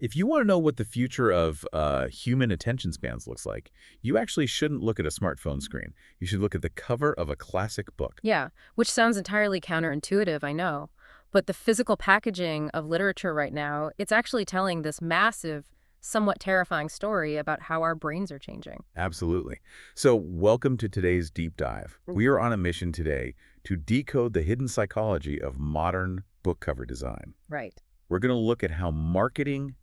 If you want to know what the future of human attention spans looks like, you actually shouldn't look at a smartphone screen. You should look at the cover of a classic book. Yeah, which sounds entirely counterintuitive, I know. But the physical packaging of literature right now, it's actually telling this massive, somewhat terrifying story about how our brains are changing. Absolutely. So welcome to today's deep dive. We are on a mission today to decode the hidden psychology of modern book cover design. Right. We're going to look at how marketing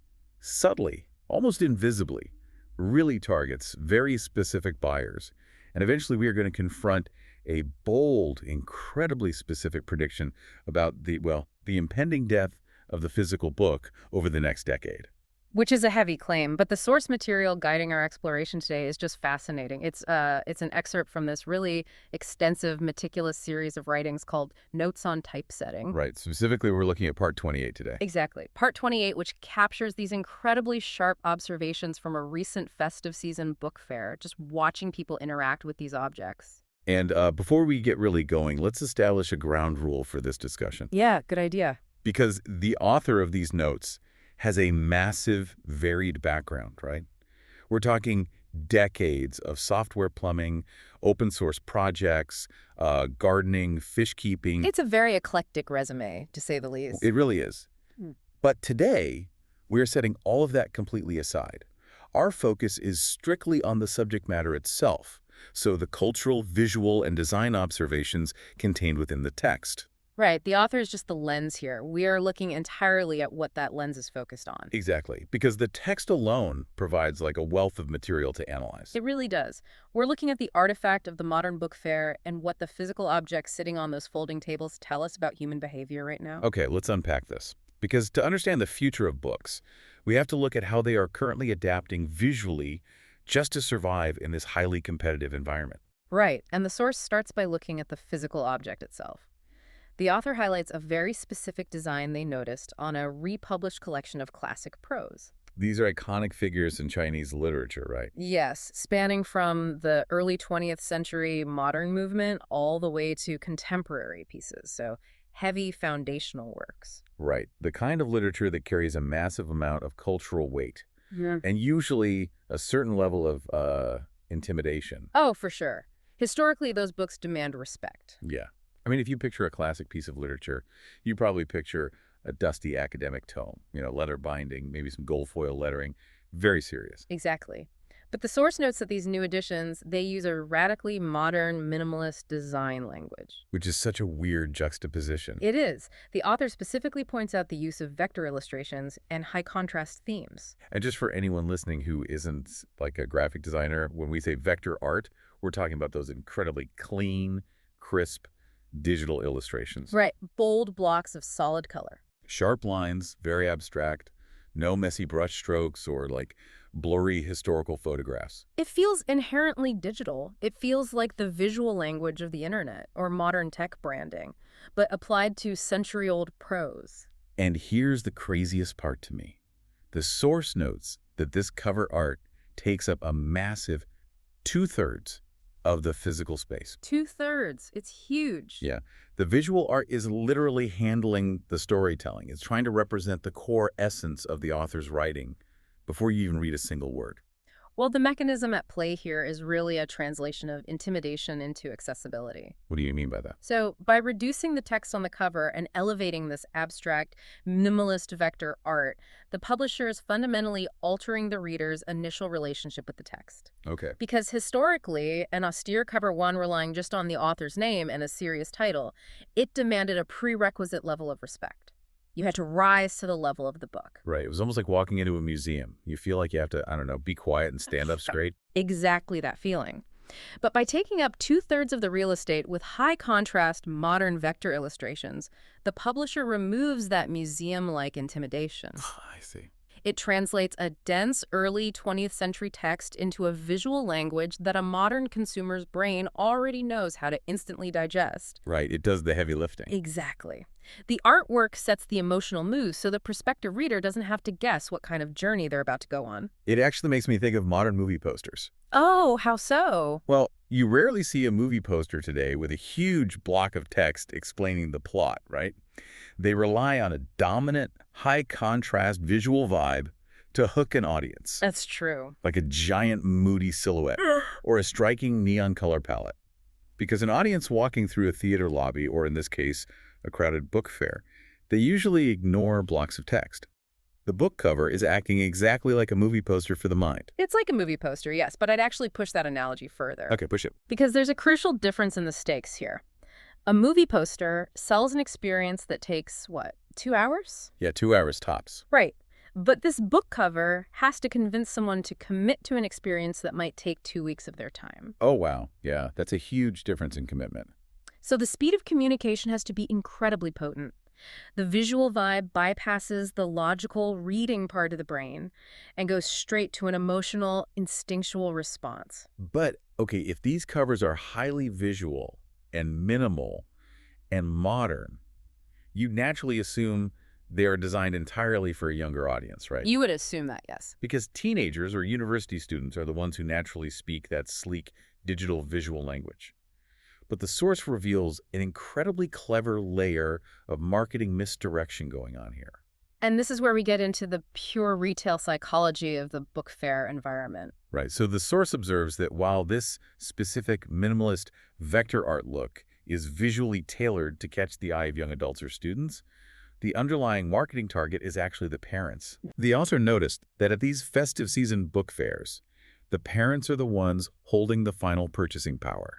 subtly, almost invisibly, really targets very specific buyers. And eventually we are going to confront a bold, incredibly specific prediction about the impending death of the physical book over the next decade. Which is a heavy claim, but the source material guiding our exploration today is just fascinating. It's an excerpt from this really extensive, meticulous series of writings called Notes on Typesetting. Right. Specifically, we're looking at part 28 today. Exactly. Part 28, which captures these incredibly sharp observations from a recent festive season book fair, just watching people interact with these objects. And before we get really going, let's establish a ground rule for this discussion. Yeah, good idea. Because the author of these notes has a massive, varied background, right? We're talking decades of software plumbing, open source projects, gardening, fish keeping. It's a very eclectic resume, to say the least. It really is. Hmm. But today, we're setting all of that completely aside. Our focus is strictly on the subject matter itself, so the cultural, visual, and design observations contained within the text. Right. The author is just the lens here. We are looking entirely at what that lens is focused on. Exactly, because the text alone provides like a wealth of material to analyze. It really does. We're looking at the artifact of the modern book fair and what the physical objects sitting on those folding tables tell us about human behavior right now. Okay, let's unpack this. Because to understand the future of books, we have to look at how they are currently adapting visually just to survive in this highly competitive environment. Right. And the source starts by looking at the physical object itself. The author highlights a very specific design they noticed on a republished collection of classic prose. These are iconic figures in Chinese literature, right? Yes, spanning from the early 20th century modern movement all the way to contemporary pieces, so heavy foundational works. Right. The kind of literature that carries a massive amount of cultural weight, Yeah. and usually a certain level of intimidation. Oh, for sure. Historically, those books demand respect. Yeah. I mean, if you picture a classic piece of literature, you probably picture a dusty academic tome, leather binding, maybe some gold foil lettering, very serious. Exactly. But the source notes that these new editions, they use a radically modern, minimalist design language. Which is such a weird juxtaposition. It is. The author specifically points out the use of vector illustrations and high contrast themes. And just for anyone listening who isn't like a graphic designer, when we say vector art, we're talking about those incredibly clean, crisp, digital illustrations. Right. Bold blocks of solid color. Sharp lines, very abstract, no messy brush strokes or like blurry historical photographs. It feels inherently digital. It feels like the visual language of the internet or modern tech branding, but applied to century-old prose. And here's the craziest part to me. The source notes that this cover art takes up a massive 2/3 of the physical space. 2/3. It's huge. Yeah. The visual art is literally handling the storytelling. It's trying to represent the core essence of the author's writing before you even read a single word. Well, the mechanism at play here is really a translation of intimidation into accessibility. What do you mean by that? So, by reducing the text on the cover and elevating this abstract, minimalist vector art, the publisher is fundamentally altering the reader's initial relationship with the text. Okay. Because historically, an austere cover one relying just on the author's name and a serious title, it demanded a prerequisite level of respect. You had to rise to the level of the book. Right. It was almost like walking into a museum. You feel like you have to, I don't know, be quiet and stand up straight. Exactly that feeling. But by taking up 2/3 of the real estate with high contrast modern vector illustrations, the publisher removes that museum-like intimidation. I see. It translates a dense early 20th century text into a visual language that a modern consumer's brain already knows how to instantly digest. Right. It does the heavy lifting. Exactly. The artwork sets the emotional mood so the prospective reader doesn't have to guess what kind of journey they're about to go on. It actually makes me think of modern movie posters. Oh, how so? Well, you rarely see a movie poster today with a huge block of text explaining the plot, right? They rely on a dominant, high-contrast visual vibe to hook an audience, That's true. like a giant moody silhouette or a striking neon color palette. Because an audience walking through a theater lobby, or in this case, a crowded book fair, they usually ignore blocks of text. The book cover is acting exactly like a movie poster for the mind. It's like a movie poster, yes, but I'd actually push that analogy further. Okay, push it. Because there's a crucial difference in the stakes here. A movie poster sells an experience that takes, what, 2 hours? Yeah, 2 hours tops. Right. But this book cover has to convince someone to commit to an experience that might take 2 weeks of their time. Oh, wow. Yeah, that's a huge difference in commitment. So the speed of communication has to be incredibly potent. The visual vibe bypasses the logical reading part of the brain and goes straight to an emotional, instinctual response. But, okay, if these covers are highly visual and minimal and modern, you naturally assume they are designed entirely for a younger audience, right? You would assume that, yes. Because teenagers or university students are the ones who naturally speak that sleek digital visual language. But the source reveals an incredibly clever layer of marketing misdirection going on here. And this is where we get into the pure retail psychology of the book fair environment. Right, so the source observes that while this specific minimalist vector art look is visually tailored to catch the eye of young adults or students, the underlying marketing target is actually the parents. The author noticed that at these festive season book fairs, the parents are the ones holding the final purchasing power.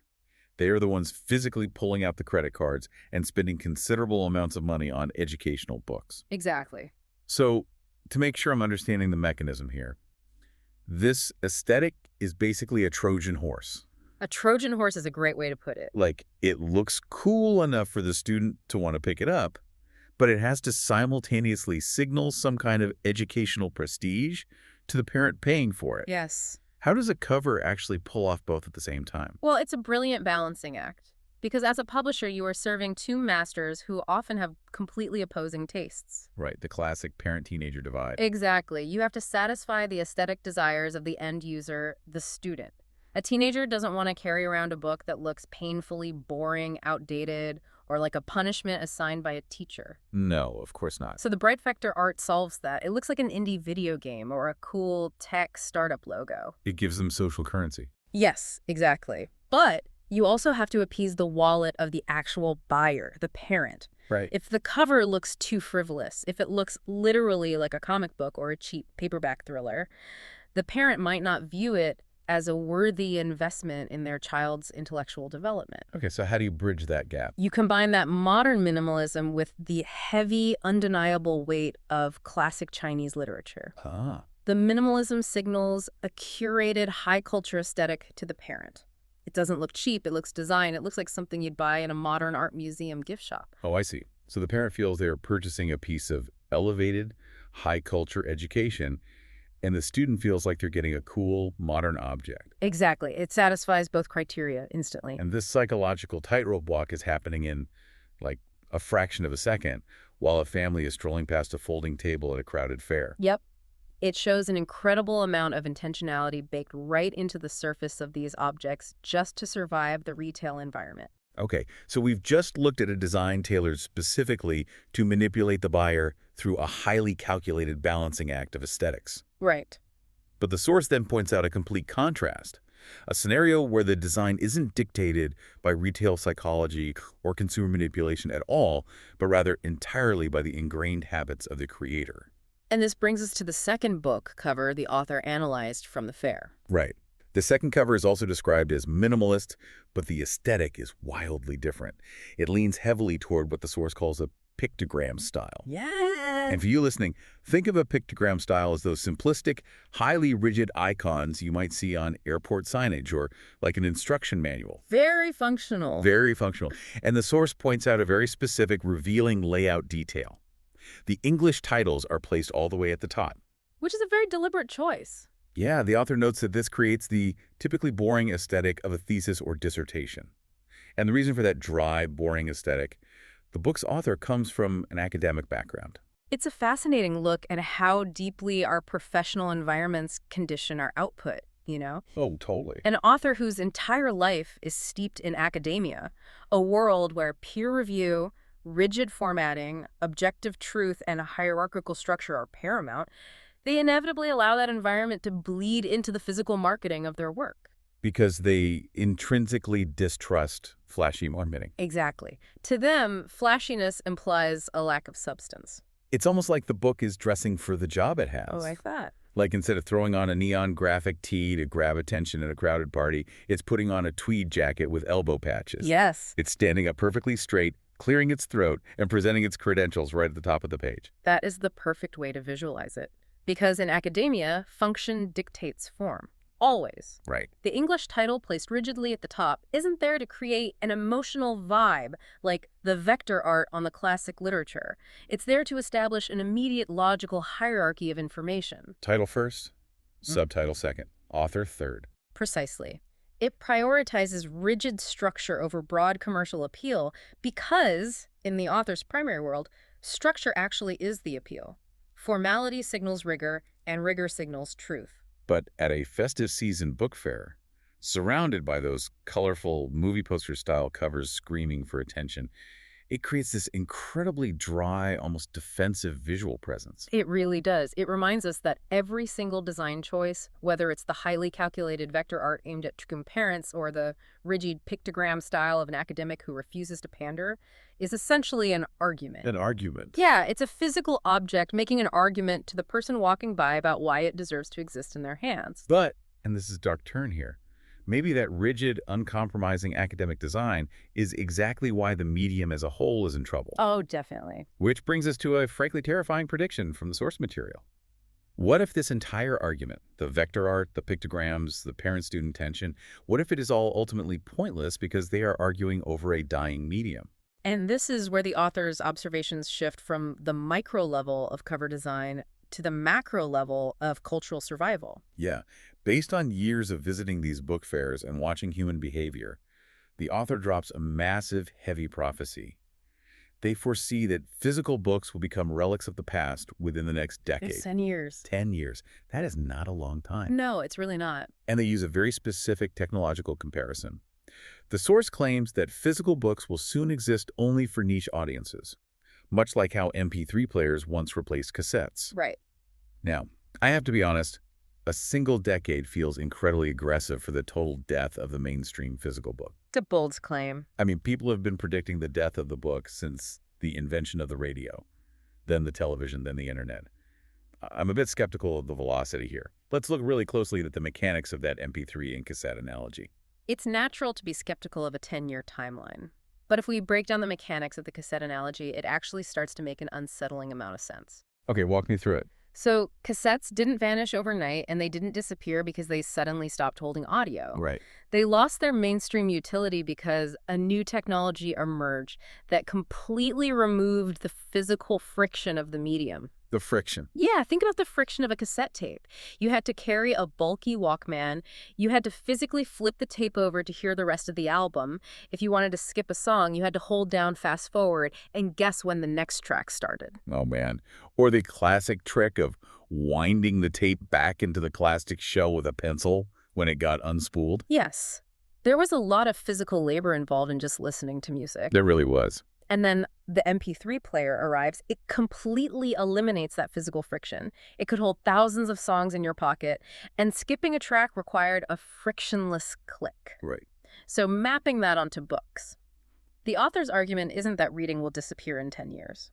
They are the ones physically pulling out the credit cards and spending considerable amounts of money on educational books. Exactly. So, to make sure I'm understanding the mechanism here, this aesthetic is basically a Trojan horse. A Trojan horse is a great way to put it. Like, it looks cool enough for the student to want to pick it up, but it has to simultaneously signal some kind of educational prestige to the parent paying for it. Yes. How does a cover actually pull off both at the same time? Well, it's a brilliant balancing act. Because as a publisher, you are serving two masters who often have completely opposing tastes. Right, the classic parent-teenager divide. Exactly. You have to satisfy the aesthetic desires of the end user, the student. A teenager doesn't want to carry around a book that looks painfully boring, outdated, or like a punishment assigned by a teacher. No, of course not. So the bright vector art solves that. It looks like an indie video game or a cool tech startup logo. It gives them social currency. Yes, exactly. But you also have to appease the wallet of the actual buyer, the parent. Right. If the cover looks too frivolous, if it looks literally like a comic book or a cheap paperback thriller, the parent might not view it as a worthy investment in their child's intellectual development. Okay, so how do you bridge that gap? You combine that modern minimalism with the heavy, undeniable weight of classic Chinese literature. Ah. The minimalism signals a curated high culture aesthetic to the parent. It doesn't look cheap, it looks designed, it looks like something you'd buy in a modern art museum gift shop. Oh, I see. So the parent feels they are purchasing a piece of elevated, high culture education, and the student feels like they're getting a cool, modern object. Exactly. It satisfies both criteria instantly. And this psychological tightrope walk is happening in, like, a fraction of a second, while a family is strolling past a folding table at a crowded fair. Yep. It shows an incredible amount of intentionality baked right into the surface of these objects just to survive the retail environment. Okay, so we've just looked at a design tailored specifically to manipulate the buyer through a highly calculated balancing act of aesthetics. Right. But the source then points out a complete contrast, a scenario where the design isn't dictated by retail psychology or consumer manipulation at all, but rather entirely by the ingrained habits of the creator. And this brings us to the second book cover the author analyzed from the fair. Right. The second cover is also described as minimalist, but the aesthetic is wildly different. It leans heavily toward what the source calls a pictogram style. Yeah. And for you listening, think of a pictogram style as those simplistic, highly rigid icons you might see on airport signage or like an instruction manual. Very functional. Very functional. And the source points out a very specific, revealing layout detail. The English titles are placed all the way at the top. Which is a very deliberate choice. Yeah, the author notes that this creates the typically boring aesthetic of a thesis or dissertation. And the reason for that dry, boring aesthetic, the book's author comes from an academic background. It's a fascinating look at how deeply our professional environments condition our output, you know? Oh, totally. An author whose entire life is steeped in academia, a world where peer review, rigid formatting, objective truth, and a hierarchical structure are paramount, they inevitably allow that environment to bleed into the physical marketing of their work. Because they intrinsically distrust flashy marketing. Exactly. To them, flashiness implies a lack of substance. It's almost like the book is dressing for the job it has. Oh, like that. Like instead of throwing on a neon graphic tee to grab attention at a crowded party, it's putting on a tweed jacket with elbow patches. Yes. It's standing up perfectly straight, clearing its throat, and presenting its credentials right at the top of the page. That is the perfect way to visualize it. Because in academia, function dictates form. Always. Right. The English title placed rigidly at the top isn't there to create an emotional vibe like the vector art on the classic literature. It's there to establish an immediate logical hierarchy of information. Title first, subtitle second, author third. Precisely. It prioritizes rigid structure over broad commercial appeal because, in the author's primary world, structure actually is the appeal. Formality signals rigor, and rigor signals truth. But at a festive season book fair, surrounded by those colorful movie poster-style covers screaming for attention, it creates this incredibly dry, almost defensive visual presence. It really does. It reminds us that every single design choice, whether it's the highly calculated vector art aimed at true parents or the rigid pictogram style of an academic who refuses to pander, is essentially an argument. An argument. Yeah, it's a physical object making an argument to the person walking by about why it deserves to exist in their hands. But, and this is a dark turn here, maybe that rigid, uncompromising academic design is exactly why the medium as a whole is in trouble. Oh, definitely. Which brings us to a frankly terrifying prediction from the source material. What if this entire argument, the vector art, the pictograms, the parent-student tension, what if it is all ultimately pointless because they are arguing over a dying medium? And this is where the author's observations shift from the micro level of cover design to the macro level of cultural survival. Yeah, based on years of visiting these book fairs and watching human behavior, the author drops a massive, heavy prophecy. They foresee that physical books will become relics of the past within the next decade. It's 10 years. 10 years. That is not a long time. No, it's really not. And they use a very specific technological comparison. The source claims that physical books will soon exist only for niche audiences, much like how MP3 players once replaced cassettes. Right. Now, I have to be honest, a single decade feels incredibly aggressive for the total death of the mainstream physical book. It's a bold claim. I mean, people have been predicting the death of the book since the invention of the radio, then the television, then the internet. I'm a bit skeptical of the velocity here. Let's look really closely at the mechanics of that MP3 and cassette analogy. It's natural to be skeptical of a 10-year timeline. But if we break down the mechanics of the cassette analogy, it actually starts to make an unsettling amount of sense. Okay, walk me through it. So cassettes didn't vanish overnight, and they didn't disappear because they suddenly stopped holding audio. Right. They lost their mainstream utility because a new technology emerged that completely removed the physical friction of the medium. The friction. Yeah, think about the friction of a cassette tape. You had to carry a bulky Walkman. You had to physically flip the tape over to hear the rest of the album. If you wanted to skip a song, you had to hold down fast forward and guess when the next track started. Oh, man. Or the classic trick of winding the tape back into the plastic shell with a pencil when it got unspooled. Yes. There was a lot of physical labor involved in just listening to music. There really was. And then the MP3 player arrives, it completely eliminates that physical friction. It could hold thousands of songs in your pocket, and skipping a track required a frictionless click. Right. So mapping that onto books. The author's argument isn't that reading will disappear in 10 years.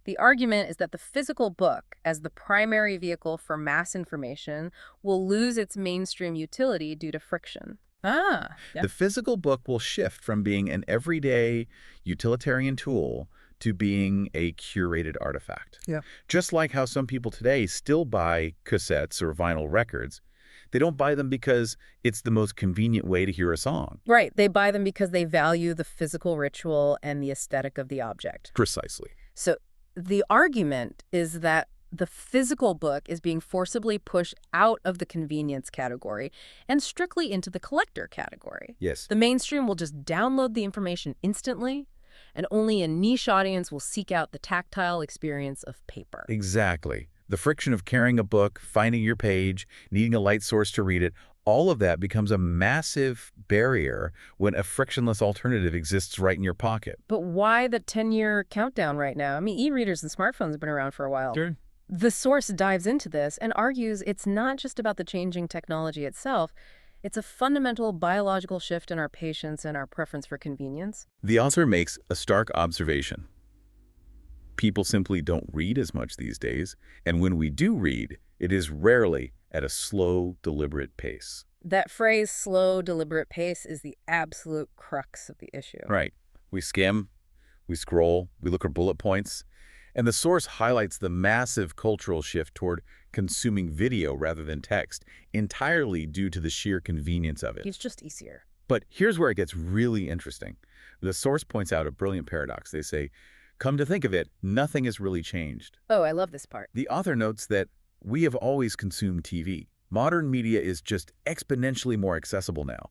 The argument is that the physical book, as the primary vehicle for mass information, will lose its mainstream utility due to friction. Yeah. The physical book will shift from being an everyday utilitarian tool to being a curated artifact. Yeah. Just like how some people today still buy cassettes or vinyl records, they don't buy them because it's the most convenient way to hear a song. Right. They buy them because they value the physical ritual and the aesthetic of the object. Precisely. So the argument is that the physical book is being forcibly pushed out of the convenience category and strictly into the collector category. Yes. The mainstream will just download the information instantly, and only a niche audience will seek out the tactile experience of paper. Exactly. The friction of carrying a book, finding your page, needing a light source to read it, all of that becomes a massive barrier when a frictionless alternative exists right in your pocket. But why the 10-year countdown right now? I mean, e-readers and smartphones have been around for a while. Sure. The source dives into this and argues it's not just about the changing technology itself, it's a fundamental biological shift in our patience and our preference for convenience. The author makes a stark observation. People simply don't read as much these days, and when we do read, it is rarely at a slow, deliberate pace. That phrase, slow, deliberate pace, is the absolute crux of the issue. Right. We skim, we scroll, we look at bullet points, and the source highlights the massive cultural shift toward consuming video rather than text, entirely due to the sheer convenience of it. It's just easier. But here's where it gets really interesting. The source points out a brilliant paradox. They say, come to think of it, nothing has really changed. Oh, I love this part. The author notes that we have always consumed TV. Modern media is just exponentially more accessible now.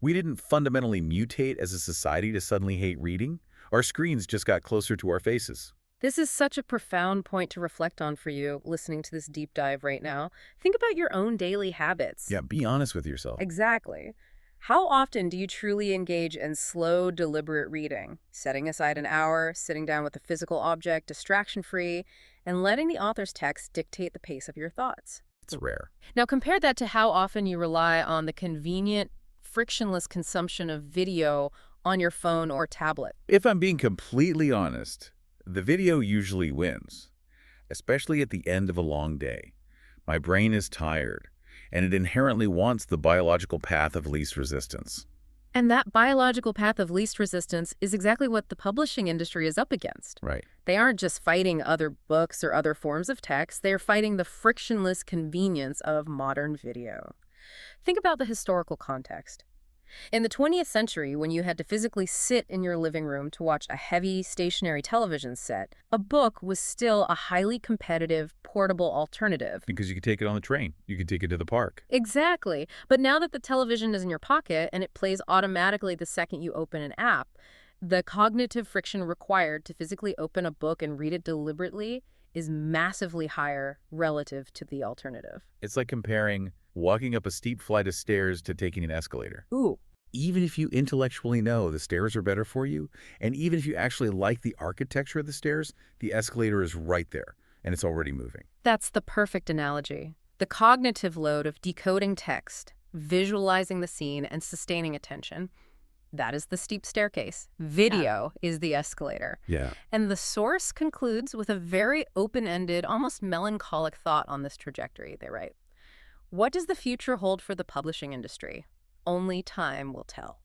We didn't fundamentally mutate as a society to suddenly hate reading. Our screens just got closer to our faces. This is such a profound point to reflect on for you listening to this deep dive right now. Think about your own daily habits. Yeah, be honest with yourself. Exactly. How often do you truly engage in slow, deliberate reading, setting aside an hour, sitting down with a physical object, distraction-free, and letting the author's text dictate the pace of your thoughts? It's rare. Now compare that to how often you rely on the convenient, frictionless consumption of video on your phone or tablet. If I'm being completely honest, the video usually wins, especially at the end of a long day. My brain is tired, and it inherently wants the biological path of least resistance. And that biological path of least resistance is exactly what the publishing industry is up against. Right. They aren't just fighting other books or other forms of text, they are fighting the frictionless convenience of modern video. Think about the historical context. In the 20th century, when you had to physically sit in your living room to watch a heavy stationary television set, a book was still a highly competitive, portable alternative. Because you could take it on the train. You could take it to the park. Exactly. But now that the television is in your pocket and it plays automatically the second you open an app, the cognitive friction required to physically open a book and read it deliberately is massively higher relative to the alternative. It's like comparing walking up a steep flight of stairs to taking an escalator. Ooh. Even if you intellectually know the stairs are better for you, and even if you actually like the architecture of the stairs, the escalator is right there, and it's already moving. That's the perfect analogy. The cognitive load of decoding text, visualizing the scene, and sustaining attention. That is the steep staircase. Video is the escalator. Yeah. And the source concludes with a very open-ended, almost melancholic thought on this trajectory. They write, "What does the future hold for the publishing industry? Only time will tell."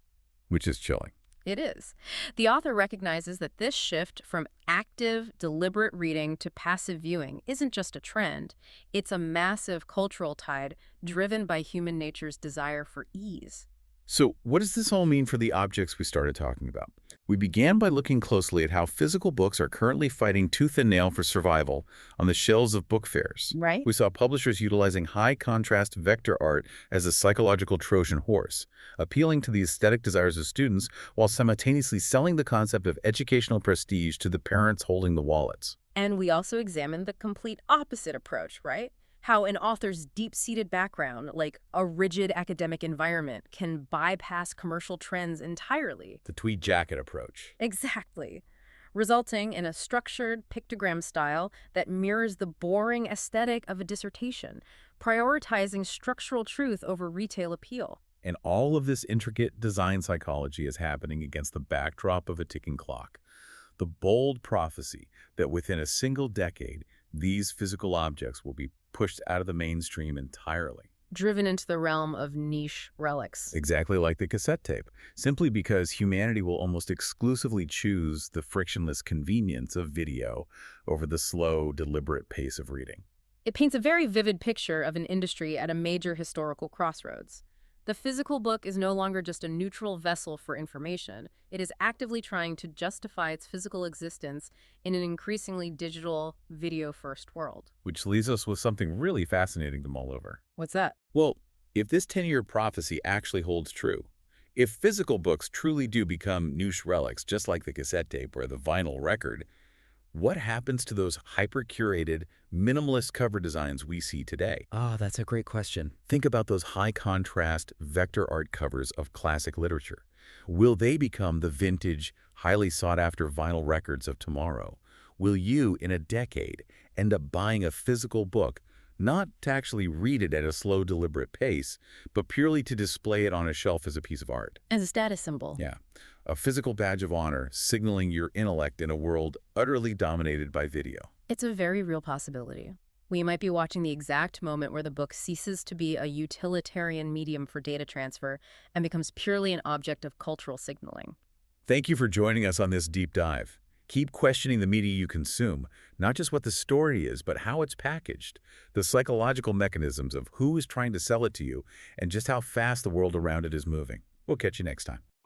Which is chilling. It is. The author recognizes that this shift from active, deliberate reading to passive viewing isn't just a trend. It's a massive cultural tide driven by human nature's desire for ease. So what does this all mean for the objects we started talking about? We began by looking closely at how physical books are currently fighting tooth and nail for survival on the shelves of book fairs. Right. We saw publishers utilizing high-contrast vector art as a psychological Trojan horse, appealing to the aesthetic desires of students while simultaneously selling the concept of educational prestige to the parents holding the wallets. And we also examined the complete opposite approach, right? How an author's deep-seated background, like a rigid academic environment, can bypass commercial trends entirely. The tweed jacket approach. Exactly. Resulting in a structured pictogram style that mirrors the boring aesthetic of a dissertation, prioritizing structural truth over retail appeal. And all of this intricate design psychology is happening against the backdrop of a ticking clock. The bold prophecy that within a single decade, these physical objects will be pushed out of the mainstream entirely. Driven into the realm of niche relics. Exactly like the cassette tape, simply because humanity will almost exclusively choose the frictionless convenience of video over the slow, deliberate pace of reading. It paints a very vivid picture of an industry at a major historical crossroads. The physical book is no longer just a neutral vessel for information. It is actively trying to justify its physical existence in an increasingly digital, video-first world. Which leaves us with something really fascinating to mull over. What's that? Well, if this 10-year prophecy actually holds true, if physical books truly do become niche relics, just like the cassette tape or the vinyl record, what happens to those hyper-curated, minimalist cover designs we see today? That's a great question. Think about those high-contrast vector art covers of classic literature. Will they become the vintage, highly sought-after vinyl records of tomorrow? will you, in a decade, end up buying a physical book, not to actually read it at a slow, deliberate pace, but purely to display it on a shelf as a piece of art? As a status symbol. Yeah, a physical badge of honor signaling your intellect in a world utterly dominated by video. It's a very real possibility. We might be watching the exact moment where the book ceases to be a utilitarian medium for data transfer and becomes purely an object of cultural signaling. Thank you for joining us on this deep dive. Keep questioning the media you consume, not just what the story is, but how it's packaged, the psychological mechanisms of who is trying to sell it to you, and just how fast the world around it is moving. We'll catch you next time.